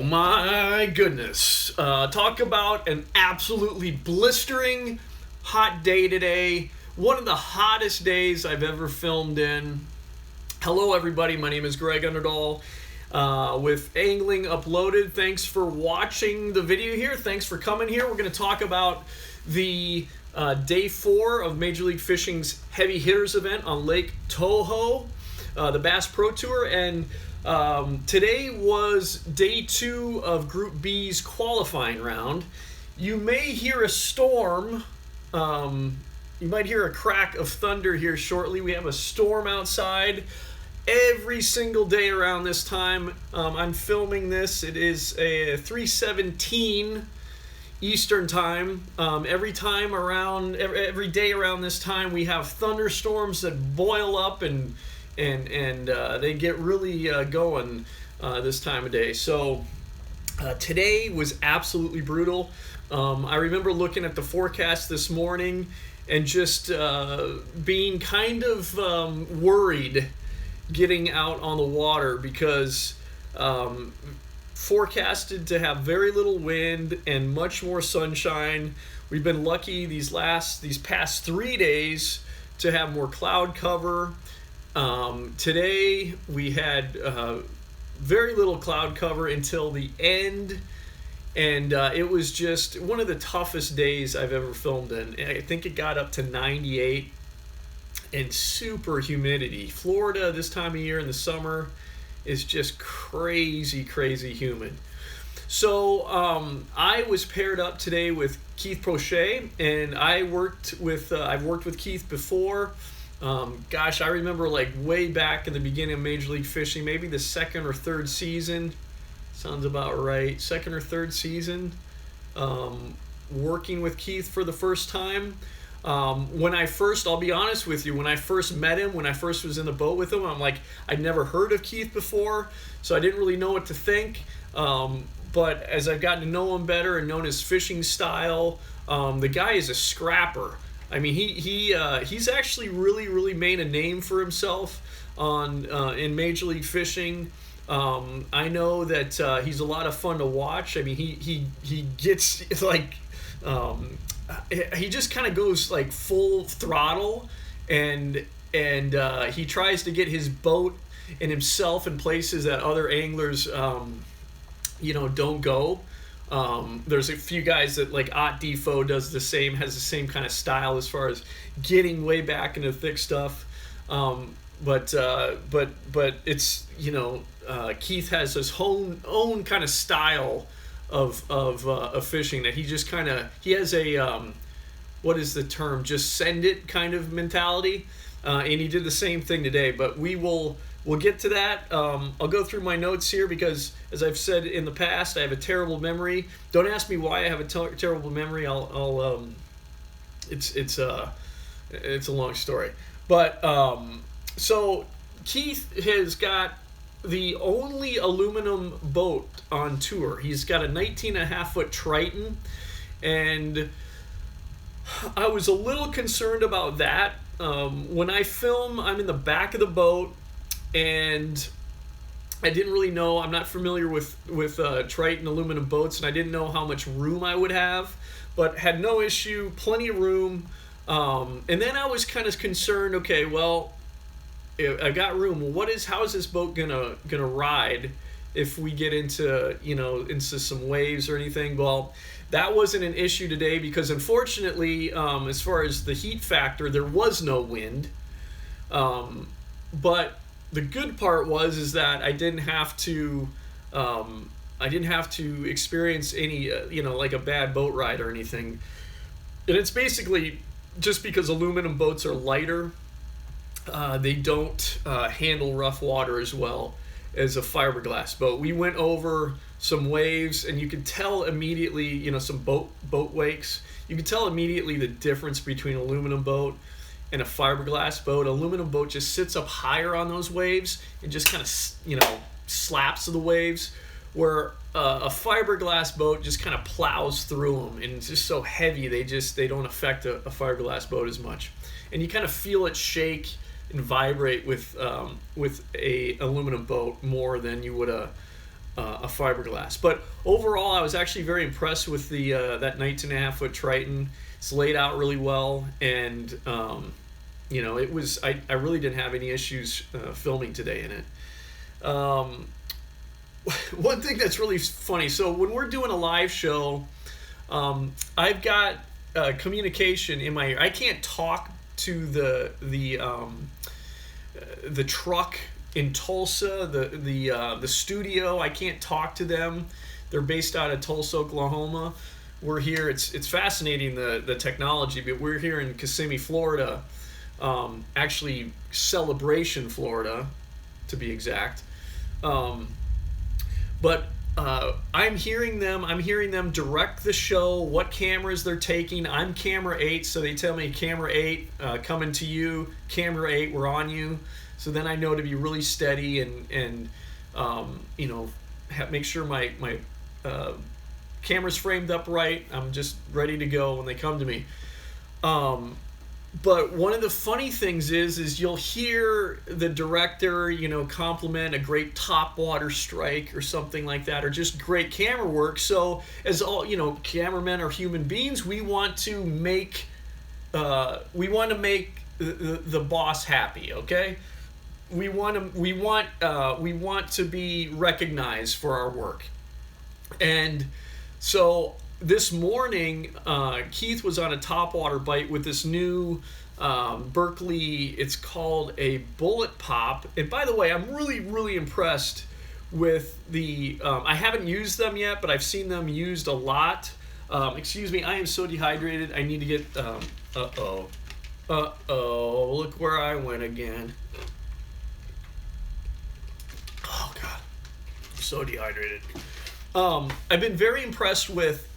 my goodness. Talk about an absolutely blistering hot day today. One of the hottest days I've ever filmed in. Hello, everybody. My name is Greg Underdahl with Angling Uploaded. Thanks for watching the video here. Thanks for coming here. We're going to talk about the day 4 of Major League Fishing's Heavy Hitters event on Lake Toho, the Bass Pro Tour. And today was day 2 of Group B's qualifying round. You may hear a storm. You might hear a crack of thunder here shortly. We have a storm outside every single day around this time. I'm filming this. It is a 3:17 Eastern time. Every day around this time, we have thunderstorms that boil up and they get really going this time of day. So today was absolutely brutal. I remember looking at the forecast this morning and just being kind of worried getting out on the water because forecasted to have very little wind and much more sunshine. We've been lucky these past 3 days to have more cloud cover. Today we had very little cloud cover until the end, and it was just one of the toughest days I've ever filmed in. I think it got up to 98 and super humidity. Florida this time of year in the summer is just crazy humid. So I was paired up today with Keith Poche, and I've worked with Keith before. Gosh, I remember like way back in the beginning of Major League Fishing, maybe the second or third season. Sounds about right. Second or third season, working with Keith for the first time. I'll be honest with you, when I first met him, when I first was in the boat with him, I'm like, I'd never heard of Keith before, so I didn't really know what to think. But as I've gotten to know him better and known his fishing style, the guy is a scrapper. I mean, he's actually really made a name for himself in Major League Fishing. I know that he's a lot of fun to watch. I mean, he gets like he just kind of goes like full throttle, and he tries to get his boat and himself in places that other anglers don't go. There's a few guys that like Defoe has the same kind of style as far as getting way back into thick stuff. But it's Keith has his own kind of style of fishing that he just kind of, he has a what is the term, just send it kind of mentality, and he did the same thing today. But we'll get to that. I'll go through my notes here because, as I've said in the past, I have a terrible memory. Don't ask me why I have a terrible memory. It's a long story. But so Keith has got the only aluminum boat on tour. He's got a 19.5-foot Triton, and I was a little concerned about that. When I film, I'm in the back of the boat, and I didn't really know. I'm not familiar with Triton aluminum boats, and I didn't know how much room I would have, but had no issue, plenty of room. And then I was kind of concerned. Okay, well, I got room. How is this boat gonna ride if we get into some waves or anything? Well, that wasn't an issue today because unfortunately, as far as the heat factor, there was no wind. But the good part is that I didn't have to experience any like a bad boat ride or anything. And it's basically just because aluminum boats are lighter. They don't handle rough water as well as a fiberglass boat. We went over some waves, and you could tell immediately, some boat wakes. You could tell immediately the difference between aluminum boat and a fiberglass boat. Aluminum boat just sits up higher on those waves and just kind of, slaps the waves, where a fiberglass boat just kind of plows through them, and it's just so heavy they don't affect a fiberglass boat as much. And you kind of feel it shake and vibrate with a aluminum boat more than you would a fiberglass. But overall, I was actually very impressed with the that 19.5 foot Triton. It's laid out really well, and it was. I really didn't have any issues filming today in it. One thing that's really funny. So when we're doing a live show, I've got communication in my ear. I can't talk to the truck in Tulsa, the studio. I can't talk to them. They're based out of Tulsa, Oklahoma. We're here. It's fascinating, the technology, but we're here in Kissimmee, Florida. Actually, Celebration, Florida, to be exact. But I'm hearing them direct the show, what cameras they're taking. I'm camera 8, so they tell me camera 8 coming to you, camera 8 we're on you. So then I know to be really steady and make sure my camera's framed up right. I'm just ready to go when they come to me. But one of the funny things is you'll hear the director, compliment a great topwater strike or something like that, or just great camera work. So as all, cameramen are human beings, we want to make the boss happy, okay? We want to be recognized for our work. And so this morning, Keith was on a topwater bite with this new Berkley. It's called a Bullet Pop. And by the way, I'm really, really impressed with the. I haven't used them yet, but I've seen them used a lot. Excuse me, I am so dehydrated. I need to get. Look where I went again. Oh God, I'm so dehydrated. I've been very impressed with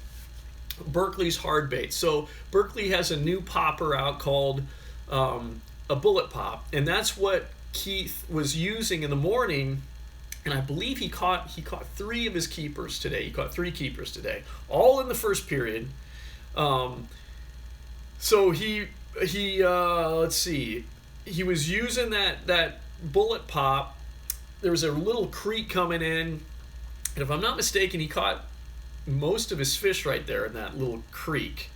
Berkley's hard bait. So Berkley has a new popper out called a Bullet Pop, and that's what Keith was using in the morning. And I believe he caught 3 of his keepers today. He caught 3 keepers today, all in the first period. So he let's see, he was using that Bullet Pop. There was a little creek coming in, and if I'm not mistaken, he caught most of his fish right there in that little creek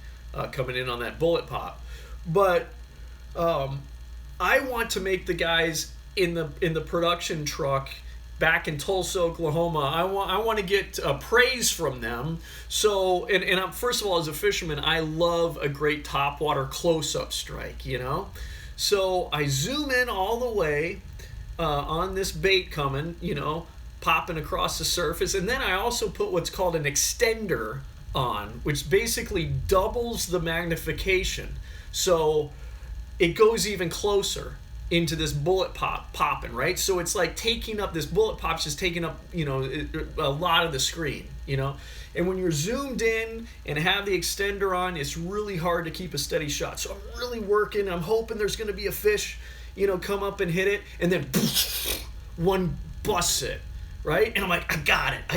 coming in on that Bullet Pop. But I want to make the guys in the production truck back in Tulsa, Oklahoma, I want to get praise from them. So, and I'm, first of all, as a fisherman, I love a great topwater close-up strike, So I zoom in all the way on this bait coming, popping across the surface. And then I also put what's called an extender on, which basically doubles the magnification. So it goes even closer into this Bullet Pop popping, right? So it's like taking up, this Bullet Pop's just taking up, a lot of the screen, And when you're zoomed in and have the extender on, it's really hard to keep a steady shot. So I'm really working. I'm hoping there's going to be a fish, come up and hit it, and then one busts it, right? And I'm like, I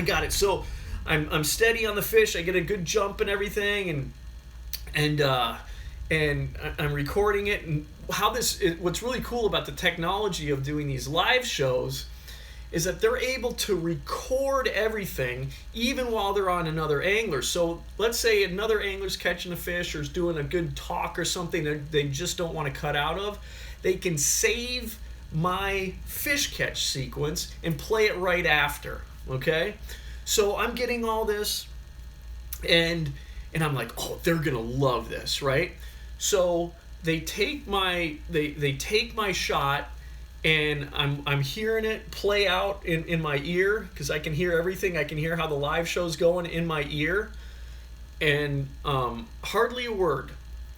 got it. So I'm steady on the fish. I get a good jump and everything, and I'm recording it. And what's really cool about the technology of doing these live shows is that they're able to record everything even while they're on another angler. So let's say another angler's catching a fish or is doing a good talk or something that they just don't want to cut out of. They can save my fish catch sequence and play it right after, okay? So I'm getting all this, and I'm like, oh, they're gonna love this, right? So they take my shot, and I'm hearing it play out in my ear, because I can hear everything. I can hear how the live show's going in my ear, and hardly a word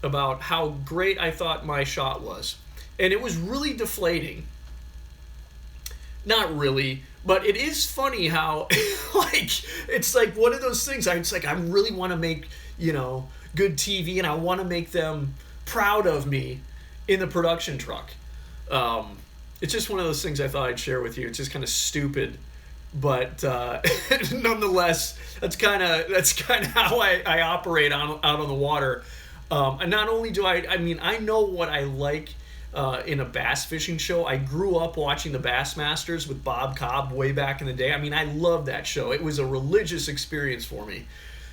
about how great I thought my shot was. And it was really deflating. Not really, but it is funny how it's like one of those things. I really want to make good TV, and I want to make them proud of me in the production truck. It's just one of those things I thought I'd share with you. It's just kind of stupid, but nonetheless, that's kind of how I operate out on the water. And not only do I know what I like in a bass fishing show. I grew up watching the Bassmasters with Bob Cobb way back in the day. I mean, I loved that show. It was a religious experience for me.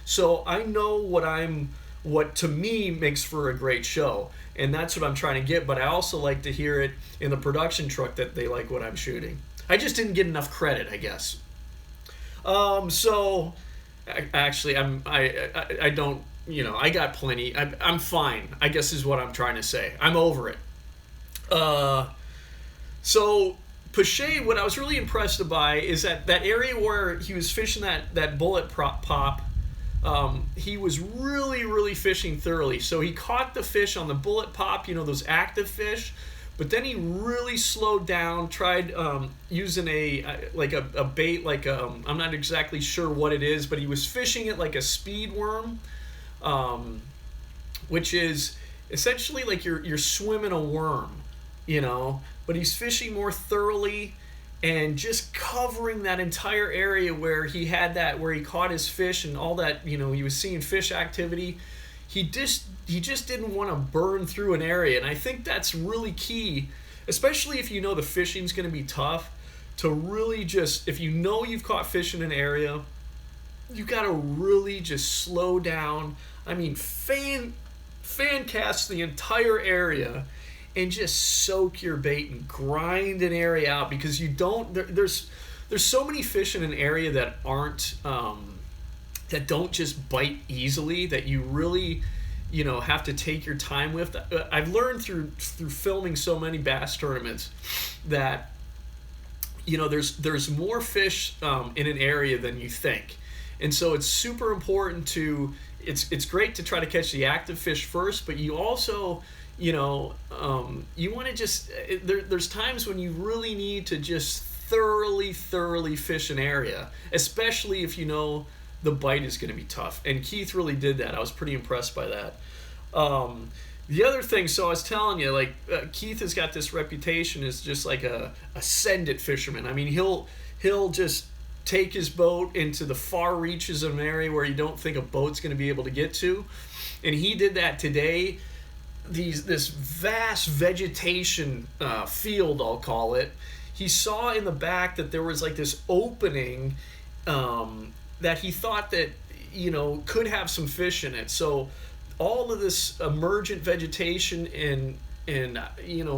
So I know what to me makes for a great show, and that's what I'm trying to get. But I also like to hear it in the production truck that they like what I'm shooting. I just didn't get enough credit, I guess. So actually, I don't, I got plenty. I'm fine, I guess is what I'm trying to say. I'm over it. So Poche, what I was really impressed by is that area where he was fishing that bullet pop, he was really, really fishing thoroughly. So he caught the fish on the bullet pop, those active fish, but then he really slowed down, tried using a bait, I'm not exactly sure what it is, but he was fishing it like a speed worm, which is essentially like you're swimming a worm, but he's fishing more thoroughly and just covering that entire area where he caught his fish and all that, he was seeing fish activity. He just didn't want to burn through an area, and I think that's really key, especially if the fishing's going to be tough, to really just, if you've caught fish in an area, you got to really just slow down. I mean, fan cast the entire area and just soak your bait and grind an area out, because there's so many fish in an area that aren't that don't just bite easily, that you really have to take your time with. I've learned through filming so many bass tournaments that there's more fish in an area than you think, and so it's super important to it's great to try to catch the active fish first, but you also you want to just there's times when you really need to just thoroughly fish an area, especially if the bite is going to be tough. And Keith really did that. I was pretty impressed by that. The other thing, so I was telling you, Keith has got this reputation as just like a send-it fisherman. I mean, he'll just take his boat into the far reaches of an area where you don't think a boat's going to be able to get to. And he did that today. This vast vegetation field, I'll call it, he saw in the back that there was like this opening that he thought that could have some fish in it. So all of this emergent vegetation and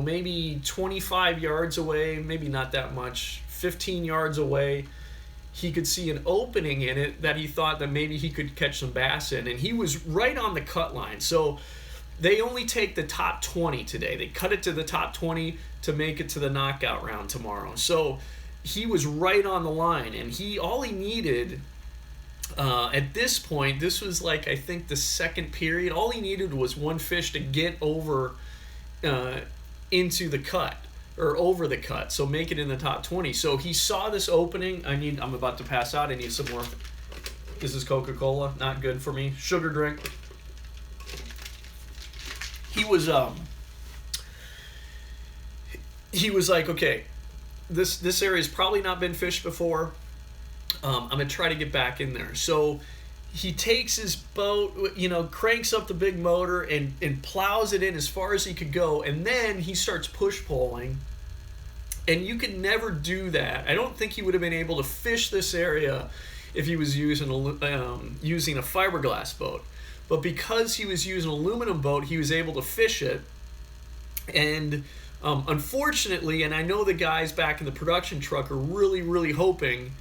maybe 25 yards away, maybe not that much, 15 yards away, he could see an opening in it that he thought that maybe he could catch some bass in, and he was right on the cut line. So they only take the top 20 today. They cut it to the top 20 to make it to the knockout round tomorrow. So he was right on the line, and all he needed at this point, this was I think the second period, all he needed was one fish to get over into the cut, or over the cut, so make it in the top 20. So he saw this opening. I'm about to pass out. I need some more. This is Coca-Cola, not good for me. Sugar drink. He was like, okay, this area's probably not been fished before. I'm gonna try to get back in there. So he takes his boat, cranks up the big motor and plows it in as far as he could go, and then he starts push poling. And you could never do that. I don't think he would have been able to fish this area if he was using a fiberglass boat. But because he was using an aluminum boat, he was able to fish it. And unfortunately, and I know the guys back in the production truck are really, really hoping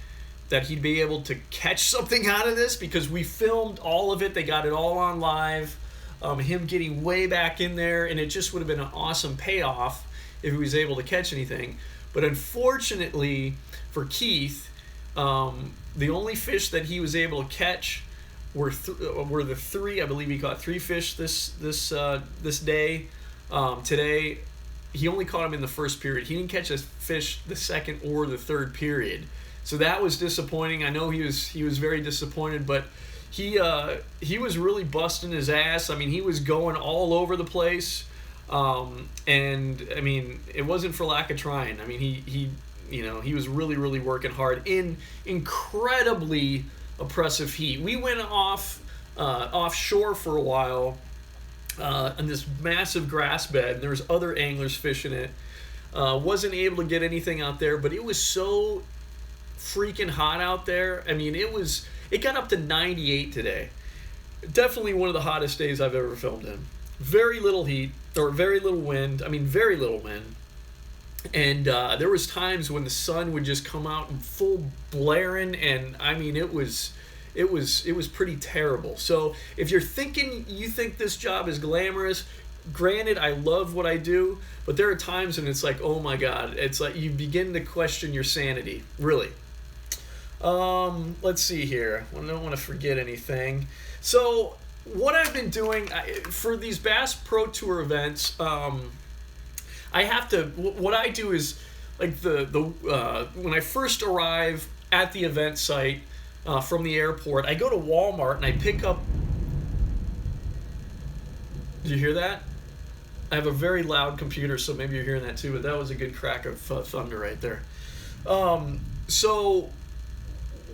that he'd be able to catch something out of this, because we filmed all of it. They got it all on live, him getting way back in there, and it just would have been an awesome payoff if he was able to catch anything. But unfortunately for Keith, the only fish that he was able to catch were the three. I believe he caught 3 fish this day. Today, he only caught them in the first period. He didn't catch a fish the second or the third period. So that was disappointing. I know he was very disappointed, but he was really busting his ass. I mean, he was going all over the place, and I mean, it wasn't for lack of trying. I mean, he was really, really working hard in incredibly oppressive heat. We went offshore for a while, on this massive grass bed, and there was other anglers fishing it. Wasn't able to get anything out there, but it was so freaking hot out there. I mean, it got up to 98 today. Definitely one of the hottest days I've ever filmed in. Very little heat, or very little wind. I mean, very little wind. And there was times when the sun would just come out in full blaring, and I mean, it was pretty terrible. So if you're thinking you think this job is glamorous, granted, I love what I do, but there are times when it's like, oh my God, it's like you begin to question your sanity, really. Let's see here. I don't want to forget anything. So what I've been doing for these Bass Pro Tour events, I have to. What I do is like when I first arrive at the event site from the airport, I go to Walmart and I pick up. Did you hear that? I have a very loud computer, so maybe you're hearing that too. But that was a good crack of thunder right there. So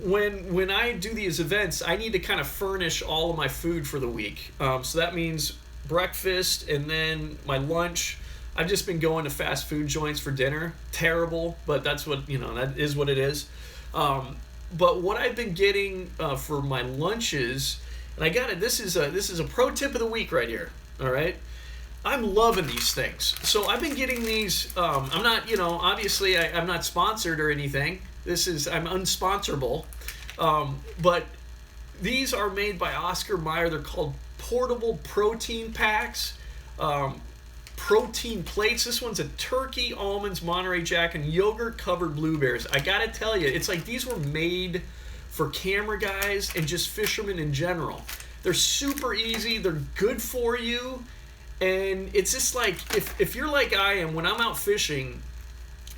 when I do these events, I need to kind of furnish all of my food for the week. So that means breakfast and then my lunch. I've just been going to fast food joints for dinner. Terrible, but that's what, that is what it is. But what I've been getting for my lunches, and I got it. This is a pro tip of the week right here. All right, I'm loving these things. So I've been getting these. I'm not, obviously I'm not sponsored or anything. I'm unsponsorable. But these are made by Oscar Mayer. They're called portable protein packs. Protein plates. This one's a turkey, almonds, Monterey Jack, and yogurt-covered blueberries. I gotta tell you, it's like these were made for camera guys and just fishermen in general. They're super easy. They're good for you, and it's just like if you're like I am, when I'm out fishing,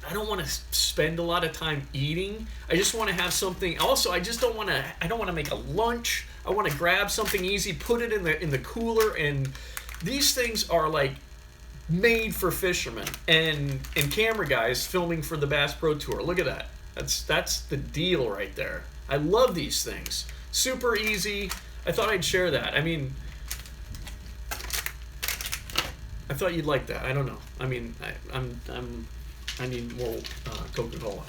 I don't want to spend a lot of time eating. I just want to have something. Also, I don't want to make a lunch. I want to grab something easy, put it in the cooler, and these things are like made for fishermen and camera guys filming for the Bass Pro Tour. Look at that. That's the deal right there. I love these things. Super easy. I thought I'd share that. I mean, I thought you'd like that. I don't know. I mean, I need more Coca-Cola.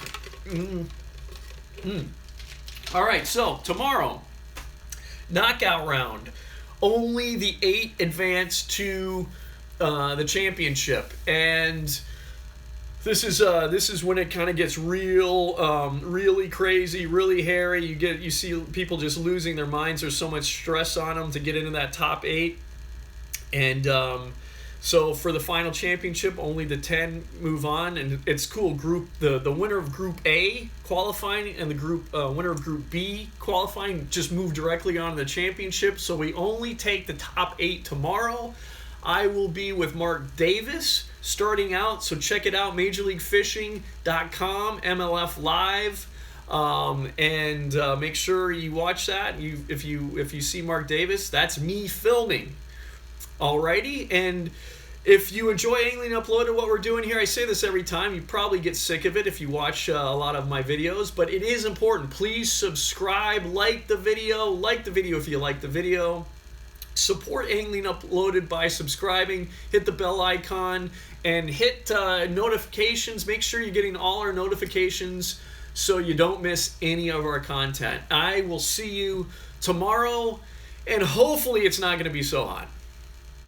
All right, so tomorrow, knockout round. Only the 8 advance to the championship, and this is when it kind of gets really crazy, really hairy. You see people just losing their minds. There's so much stress on them to get into that top 8, and so for the final championship, only the 10 move on, and it's cool. The winner of Group A qualifying and the winner of Group B qualifying just move directly on to the championship. So we only take the top 8 tomorrow. I will be with Mark Davis starting out, so check it out, MajorLeagueFishing.com, MLF Live, and make sure you watch that. If you see Mark Davis, that's me filming. Alrighty, and if you enjoy Angling Uploaded, what we're doing here, I say this every time, you probably get sick of it if you watch a lot of my videos, but it is important. Please subscribe, like the video if you like the video. Support Angling Uploaded by subscribing, hit the bell icon, and hit notifications. Make sure you're getting all our notifications so you don't miss any of our content. I will see you tomorrow, and hopefully it's not going to be so hot.